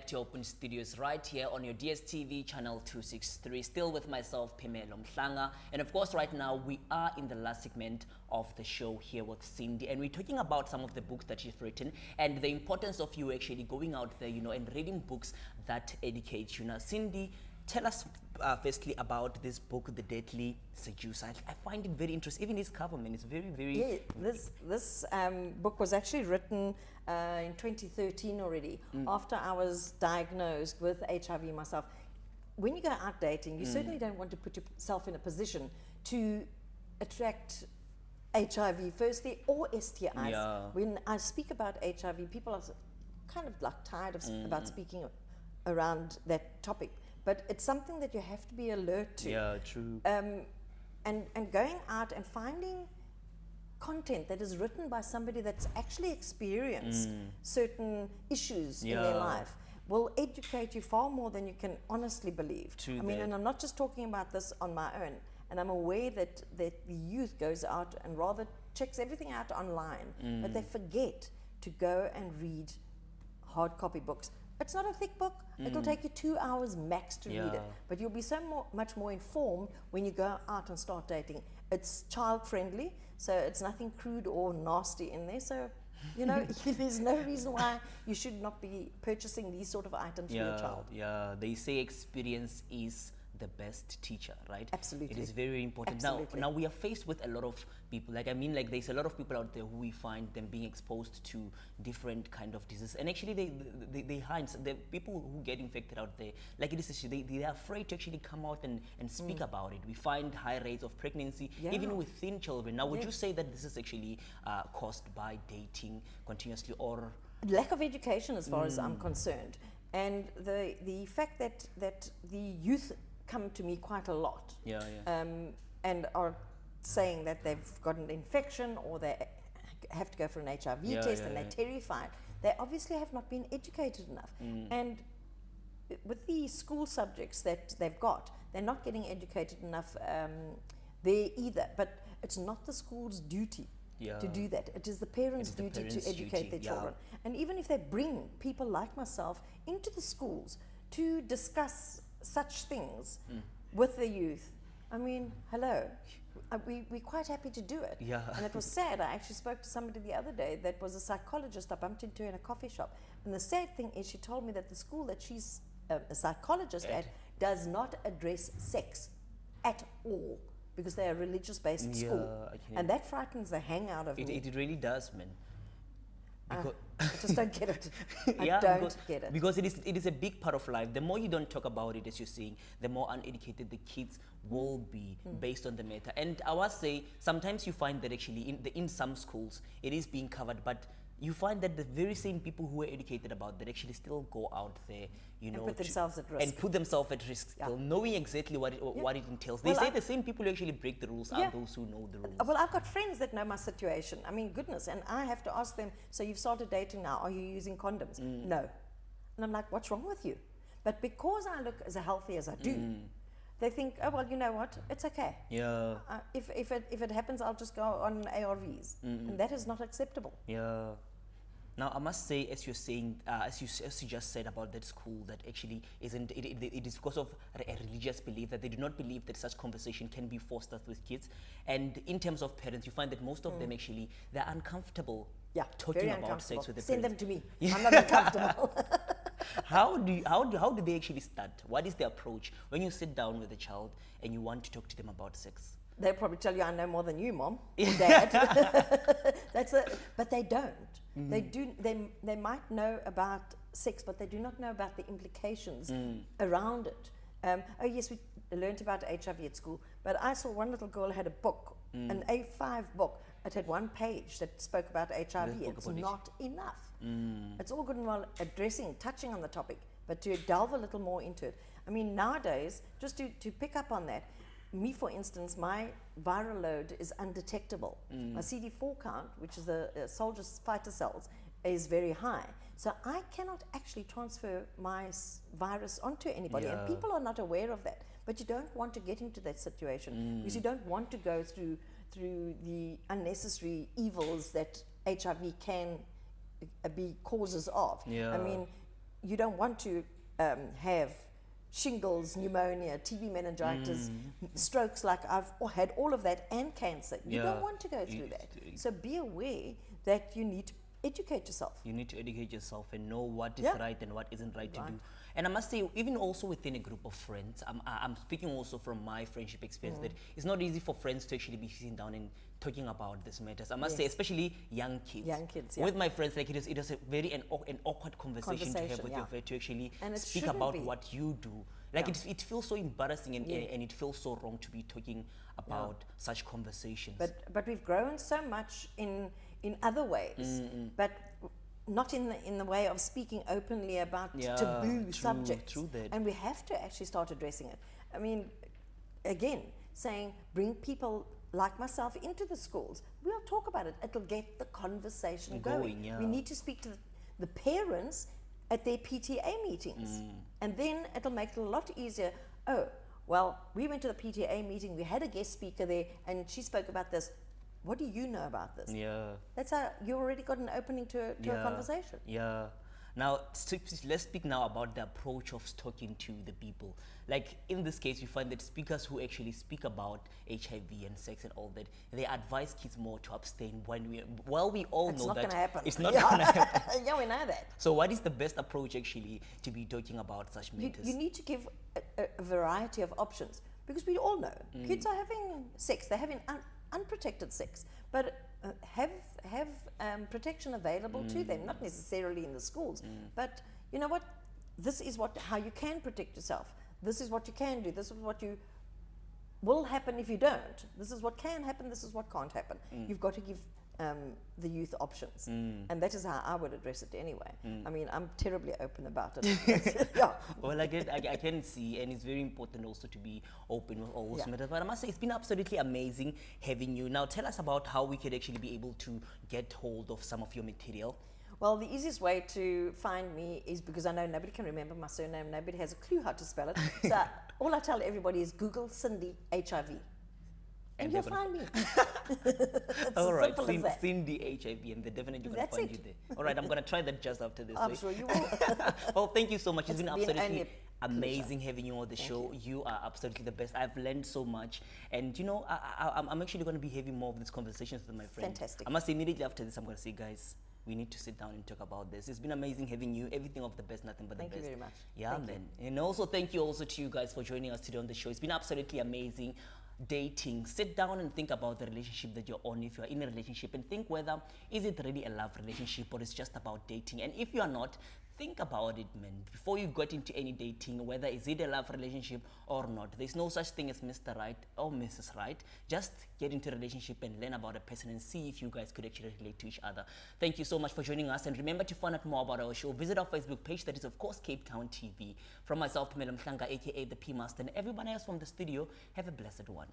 back to Open Studios right here on your DSTV channel 263. Still with myself, Phemelo Mhlanga. And of course, right now we are in the last segment of the show here with Cindy. And we're talking about some of the books that she's written and the importance of you actually going out there, and reading books that educate you. Now, Cindy, tell us firstly about this book, The Deadly Seduce. I find it very interesting. Even its cover, man, it's very, very... Yeah, this book was actually written in 2013 already, after I was diagnosed with HIV myself. When you go out dating, you certainly don't want to put yourself in a position to attract HIV firstly, or STIs. Yeah. When I speak about HIV, people are kind of like tired of about speaking around that topic. But it's something that you have to be alert to. Yeah, true. And going out and finding content that is written by somebody that's actually experienced certain issues in their life will educate you far more than you can honestly believe. True. I mean, and I'm not just talking about this on my own. And I'm aware that the youth goes out and rather checks everything out online, but they forget to go and read hard copy books. It's not a thick book. It'll take you 2 hours max to read it. But you'll be much more informed when you go out and start dating. It's child friendly, so it's nothing crude or nasty in there. So, there's no reason why you should not be purchasing these sort of items for your child. Yeah, they say experience is the best teacher, right? Absolutely. It is very important. Absolutely. Now we are faced with a lot of people. There's a lot of people out there who we find them being exposed to different kind of diseases, and actually they hide. The people who get infected out there, like it is, they are afraid to actually come out and speak about it. We find high rates of pregnancy, even within children. Now, would you say that this is actually caused by dating continuously, or lack of education, as far as I'm concerned, and the fact that the youth come to me quite a lot, and are saying that they've got an infection or they have to go for an HIV test and they're terrified. They obviously have not been educated enough. And with the school subjects that they've got, they're not getting educated enough there either. But it's not the school's duty to do that. It is the parents' duty to educate their children. And even if they bring people like myself into the schools to discuss such things with the youth, I mean, hello, we're quite happy to do it. And it was sad. I actually spoke to somebody the other day that was a psychologist. I bumped into her in a coffee shop. And the sad thing is she told me that the school that she's a psychologist at does not address sex at all, because they're a religious-based school. And that frightens the hang out of me. It really does, man. I just don't get it. I don't get it. Because it is a big part of life. The more you don't talk about it, as you're saying, the more uneducated the kids will be based on the matter. And I would say sometimes you find that actually in some schools it is being covered, but you find that the very same people who are educated about that actually still go out there, and put themselves at risk. And put themselves at risk still, knowing exactly what it entails. They say the same people who actually break the rules are those who know the rules. Well, I've got friends that know my situation. I mean, goodness, and I have to ask them, so you've started dating now, are you using condoms? No. And I'm like, what's wrong with you? But because I look as healthy as I do, they think, oh, well, you know what, it's okay. Yeah. If it happens, I'll just go on ARVs. And that is not acceptable. Yeah. Now, I must say, as you're saying, as you just said about that school, that actually isn't, it is because of a religious belief that they do not believe that such conversation can be fostered with kids. And in terms of parents, you find that most of them actually, they're uncomfortable talking about sex with their Send parents. them to me. I'm not uncomfortable. How do they actually start? What is the approach when you sit down with a child and you want to talk to them about sex? They'll probably tell you, I know more than you, Mom or Dad. But they don't. They do. They might know about sex, but they do not know about the implications around it. Oh yes, we learned about HIV at school, but I saw one little girl had a book, an A5 book. It had one page that spoke about HIV. It's not enough. It's all good and well touching on the topic, but to delve a little more into it. I mean, nowadays, just to pick up on that, me, for instance, my viral load is undetectable. My CD4 count, which is the soldier's fighter cells, is very high. So I cannot actually transfer my virus onto anybody. And people are not aware of that. But you don't want to get into that situation because you don't want to go through the unnecessary evils that HIV can be causes of. I mean, you don't want to have shingles, pneumonia, TB, meningitis, strokes, like I've had all of that, and cancer. You don't want to go through that. So be aware that you need to educate yourself. You need to educate yourself and know what is right and what isn't right to do. And I must say, even also within a group of friends, I'm speaking also from my friendship experience, that it's not easy for friends to actually be sitting down and talking about these matters. I must say, especially young kids. Young kids, With my friends, like it is a very an awkward conversation to have with your friend, to actually speak about what you do. Like it feels so embarrassing and it feels so wrong to be talking about such conversations. But we've grown so much in other ways, but not in the way of speaking openly about taboo subjects. And we have to actually start addressing it. I mean, again, saying bring people like myself into the schools. We'll talk about it. It'll get the conversation going. We need to speak to the parents at their PTA meetings. And then it'll make it a lot easier. Oh, well, we went to the PTA meeting, we had a guest speaker there, and she spoke about this. What do you know about this? That's how you already got an opening to a conversation. Now, let's speak now about the approach of talking to the people. Like in this case, we find that speakers who actually speak about HIV and sex and all that, they advise kids more to abstain while we all know that it's not going to happen. Yeah, we know that. So what is the best approach actually to be talking about such matters? You need to give a variety of options, because we all know kids are having sex, they're having unprotected sex, but have protection available to them, not necessarily in the schools, but you know what, this is how you can protect yourself, this is what you can do, this is what you will happen if you don't, this is what can happen, this is what can't happen. You've got to give the youth options, and that is how I would address it anyway. I mean, I'm terribly open about it. Well, I can see, and it's very important also to be open with all those matters. But I must say, it's been absolutely amazing having you. Now, tell us about how we could actually be able to get hold of some of your material. Well, the easiest way to find me is, because I know nobody can remember my surname, nobody has a clue how to spell it. So all I tell everybody is Google Cindy HIV. And you'll find me. All right, Cindy HIV, and they're definitely going to find you there. All right, I'm going to try that just after this. I'm sure you will. Well, thank you so much. It's been absolutely amazing having you on the show. You are absolutely the best. I've learned so much. And, you know, I'm actually going to be having more of these conversations with my friends. Fantastic. I must say, immediately after this, I'm going to say, guys, we need to sit down and talk about this. It's been amazing having you. Everything of the best, nothing but the best. Thank you very much. Yeah, man. And also, thank you also to you guys for joining us today on the show. It's been absolutely amazing. Dating, sit down and think about the relationship that you're on, if you're in a relationship, and think whether is it really a love relationship or it's just about dating. And if you're not, think about it, man, before you got into any dating, whether is it a love relationship or not. There's no such thing as Mr. Right or Mrs. Right. Just get into a relationship and learn about a person and see if you guys could actually relate to each other. Thank you so much for joining us, and remember to find out more about our show, visit our Facebook page, that is of course Cape Town TV. From myself, Pimelo Mhlanga, aka the P Master, and everyone else from the studio, have a blessed one.